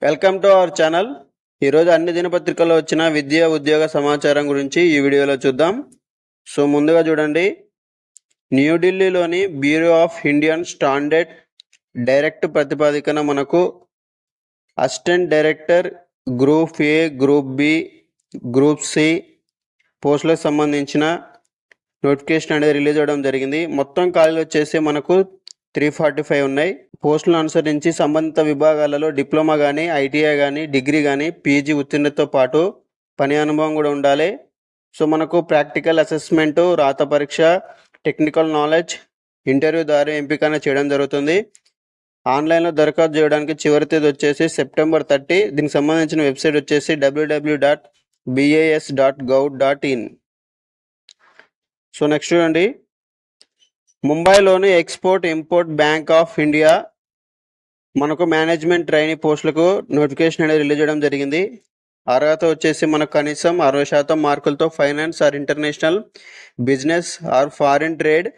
Welcome to our channel. ఈరోజు అన్ని దినపత్రికల్లో వచ్చిన విద్యా ఉద్యోగ సమాచారం గురించి ఈ వీడియోలో చూద్దాం. సో ముందుగా చూడండి, న్యూఢిల్లీలోని bureau of Indian standard direct ప్రతిపాదికన మనకు assistant director group A, group B, group C పోస్టులకు సంబంధించిన నోటిఫికేషన్ అనేది రిలీజ్ అవ్వడం జరిగింది. మొత్తం ఖాళీలు వచ్చేసి మనకు 345 ఉన్నాయి. పోస్టులను అనుసరించి సంబంధిత విభాగాలలో డిప్లొమా కానీ, ఐటీఐ కానీ, డిగ్రీ కానీ, పీజీ ఉత్తీర్ణతతో పాటు పని అనుభవం కూడా ఉండాలి. సో మనకు ప్రాక్టికల్ అసెస్మెంట్, రాత పరీక్ష, టెక్నికల్ నాలెడ్జ్, ఇంటర్వ్యూ ద్వారా ఎంపిక చేయడం జరుగుతుంది. ఆన్లైన్లో దరఖాస్తు చేయడానికి చివరి తేదీ వచ్చేసి సెప్టెంబర్ 30. దీనికి సంబంధించిన వెబ్సైట్ వచ్చేసి www.bas.gov.in. సో నెక్స్ట్ చూడండి, ముంబైలోని export import bank of India మనకు మేనేజ్మెంట్ ట్రైనీ పోస్టులకు నోటిఫికేషన్ అనేది రిలీజ్ చేయడం జరిగింది. అర్హత వచ్చేసి మనకు కనీసం 60% మార్కులతో finance or international business or foreign trade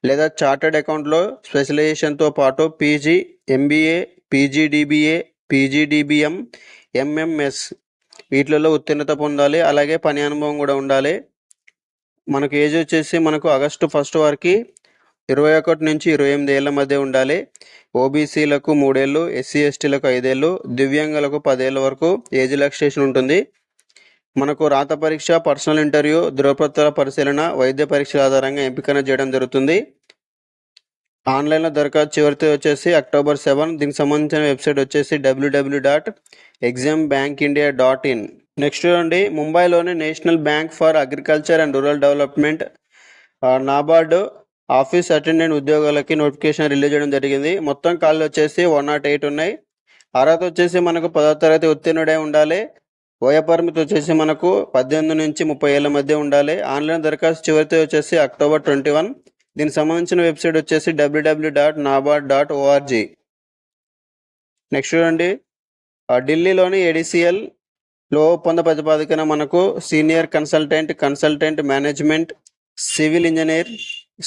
లేదా చార్టర్డ్ అకౌంట్లో స్పెషలైజేషన్తో పాటు PG, MBA, PGDBA, PGDBM, MMS వీటిలలో ఉత్తీర్ణత పొందాలి. అలాగే పని అనుభవం కూడా ఉండాలి. మనకు ఏజ్ వచ్చేసి మనకు ఆగస్టు 1 వరకు 21 నుంచి 28 ఏళ్ల మధ్య ఉండాలి. ఓబీసీలకు 3 ఏళ్ళు, ఎస్సీ ఎస్టీలకు 5 ఏళ్ళు, దివ్యాంగులకు 10 ఏళ్ళ వరకు ఏజ్ రిలాక్సేషన్ ఉంటుంది. మనకు రాత పరీక్ష, పర్సనల్ ఇంటర్వ్యూ, ధృవపత్రాల పరిశీలన, వైద్య పరీక్షల ఆధారంగా ఎంపిక చేయడం జరుగుతుంది. ఆన్లైన్లో దరఖాస్తు చివరి తేదీ వచ్చేసి అక్టోబర్ 7. దీనికి సంబంధించిన వెబ్సైట్ వచ్చేసి www.exambankindia.in. నెక్స్ట్ చూడండి, ముంబైలోని national bank for agriculture and rural development NABARD office attendant ఉద్యోగాలకి నోటిఫికేషన్ రిలీజ్ చేయడం జరిగింది. మొత్తం ఖాళీలు వచ్చేసి 108 ఉన్నాయి. అర్హత వచ్చేసి మనకు 10వ తరగతి ఉత్తీర్ణుడై ఉండాలి. వయోపరిమితి వచ్చేసి మనకు 18 నుంచి 30 ఏళ్ల మధ్య ఉండాలి. ఆన్లైన్ దరఖాస్తు చివరి తేదీ వచ్చేసి అక్టోబర్ 21. దీనికి సంబంధించిన వెబ్సైట్ వచ్చేసి www.nabard.org. నెక్స్ట్ చూడండి, ఢిల్లీలోని ఏడీసీఎల్లో ఒప్పంద ప్రతిపాదికన మనకు senior consultant management, civil engineer,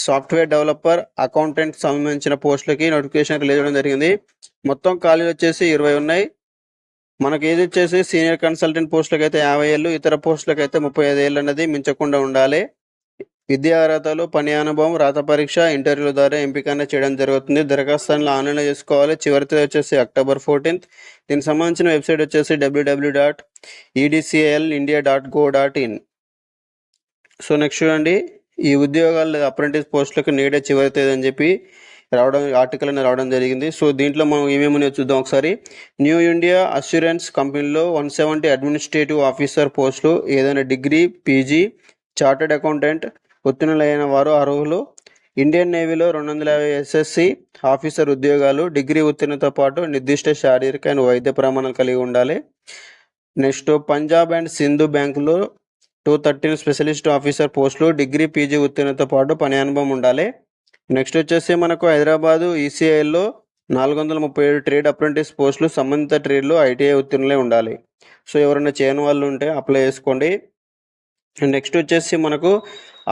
software developer, accountant సంబంధించిన పోస్టులకి నోటిఫికేషన్ రిలీజ్ చేయడం జరిగింది. మొత్తం ఖాళీలు వచ్చేసి 20 ఉన్నాయి. మనకి ఏది వచ్చేసి సీనియర్ కన్సల్టెంట్ పోస్టులకు అయితే 50 ఏళ్ళు, ఇతర పోస్టులకు అయితే 35 ఏళ్ళు అనేది మించకుండా ఉండాలి. విద్యా అర్హతలు, పని అనుభవం, రాత పరీక్ష, ఇంటర్వ్యూల ద్వారా ఎంపిక చేయడం జరుగుతుంది. దరఖాస్తులను ఆన్లైన్లో చేసుకోవాలి. చివరి తేదీ వచ్చేసి అక్టోబర్ 14. దీనికి సంబంధించిన వెబ్సైట్ వచ్చేసి www.edclindia.go.in. సో నెక్స్ట్ చూడండి, ఈ ఉద్యోగాలు లేదా అప్రెంటిస్ పోస్టులకు నేడే చివరి తేదీ అని చెప్పి ఆర్టికల్ అనేది రావడం జరిగింది. సో దీంట్లో మనం ఏమేమి చూద్దాం ఒకసారి. న్యూ ఇండియా అష్యూరెన్స్ కంపెనీలో 170 అడ్మినిస్ట్రేటివ్ ఆఫీసర్ పోస్టులు, ఏదైనా డిగ్రీ, పీజీ, చార్టెడ్ అకౌంటెంట్ ఉత్తీర్ణులైన వారు అర్హులు. ఇండియన్ నేవీలో 250 ఎస్ఎస్సి ఆఫీసర్ ఉద్యోగాలు, డిగ్రీ ఉత్తీర్ణతో పాటు నిర్దిష్ట శారీరక అండ్ వైద్య ప్రమాణాలు కలిగి ఉండాలి. నెక్స్ట్, పంజాబ్ అండ్ సింధు బ్యాంకులో 213 స్పెషలిస్ట్ ఆఫీసర్ పోస్టులు, డిగ్రీ, పీజీ ఉత్తీర్ణతో పాటు పని అనుభవం ఉండాలి. నెక్స్ట్ వచ్చేసి మనకు హైదరాబాదు ఈసీఐలో 437 ట్రేడ్ అప్రెంటిస్ పోస్టులు, సంబంధిత ట్రేడ్లో ఐటీఐ ఉత్తీర్ణులే ఉండాలి. సో ఎవరైనా చేయని వాళ్ళు ఉంటే అప్లై చేసుకోండి. నెక్స్ట్ వచ్చేసి మనకు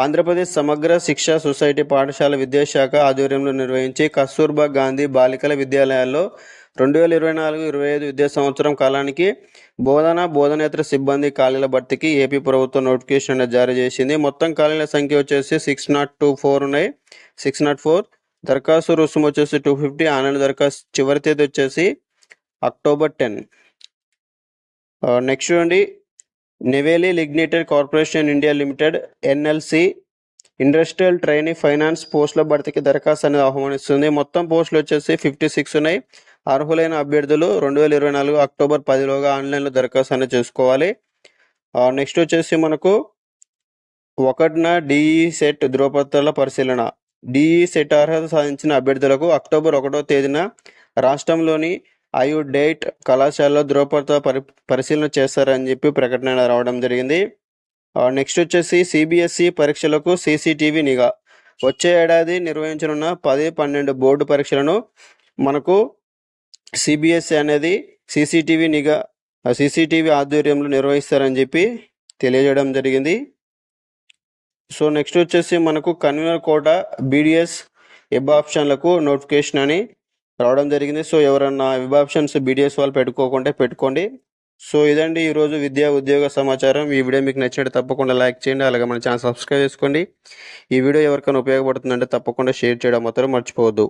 ఆంధ్రప్రదేశ్ సమగ్ర శిక్షా సొసైటీ పాఠశాల విద్యాశాఖ ఆధ్వర్యంలో నిర్వహించి కస్తూర్బా గాంధీ బాలికల విద్యాలయాల్లో 2024-25 విద్యా సంవత్సరం కాలానికి బోధనేతర సిబ్బంది ఖాళీల భర్తీకి ఏపీ ప్రభుత్వం నోటిఫికేషన్ అనేది జారీ చేసింది. మొత్తం ఖాళీల సంఖ్య వచ్చేసి 604 ఉన్నాయి. 604. దరఖాస్తు రుసుము వచ్చేసి 250. ఆన్లైన్ దరఖాస్తు చివరి తేదీ వచ్చేసి అక్టోబర్ 10. నెక్స్ట్ చూడండి, Neyveli lignite corporation India limited NLC industrial trainee finance పోస్టుల భర్తీకి దరఖాస్తు అనేది ఆహ్వానిస్తుంది. మొత్తం పోస్టులు వచ్చేసి 56 ఉన్నాయి. అర్హులైన అభ్యర్థులు 2024 అక్టోబర్ 10లోగా ఆన్లైన్లో దరఖాస్తు అనేది చేసుకోవాలి. నెక్స్ట్ వచ్చేసి మనకు 1న డిఈ సెట్ ధృవపత్రాల పరిశీలన. డిఈ సెట్ అర్హత సాధించిన అభ్యర్థులకు అక్టోబర్ 1వ తేదీన రాష్ట్రంలోని ఐయుడైట్ కళాశాలలో ధృవపత్ర పరిశీలన చేస్తారని చెప్పి ప్రకటన రావడం జరిగింది. నెక్స్ట్ వచ్చేసి సిబిఎస్ఈ పరీక్షలకు సీసీటీవీ నిఘా. వచ్చే ఏడాది నిర్వహించనున్న 10-12 బోర్డు పరీక్షలను మనకు సిబిఎస్ఈ అనేది సీసీటీవీ ఆధ్వర్యంలో నిర్వహిస్తారని చెప్పి తెలియజేయడం జరిగింది. సో నెక్స్ట్ వచ్చేసి మనకు కన్వీనర్ కోటా బీడీఎస్ వెబ్ ఆప్షన్లకు నోటిఫికేషన్ అని రావడం జరిగింది. సో ఎవరన్నా వెబ్ ఆప్షన్స్ బీడీఎస్ వాళ్ళు పెట్టుకోకుంటే పెట్టుకోండి. సో ఇదండి ఈరోజు విద్యా ఉద్యోగ సమాచారం. ఈ వీడియో మీకు నచ్చినట్టు తప్పకుండా లైక్ చేయండి. అలాగే మన ఛానల్ సబ్స్క్రైబ్ చేసుకోండి. ఈ వీడియో ఎవరికైనా ఉపయోగపడుతుందంటే తప్పకుండా షేర్ చేయడం మాత్రం మర్చిపోవద్దు.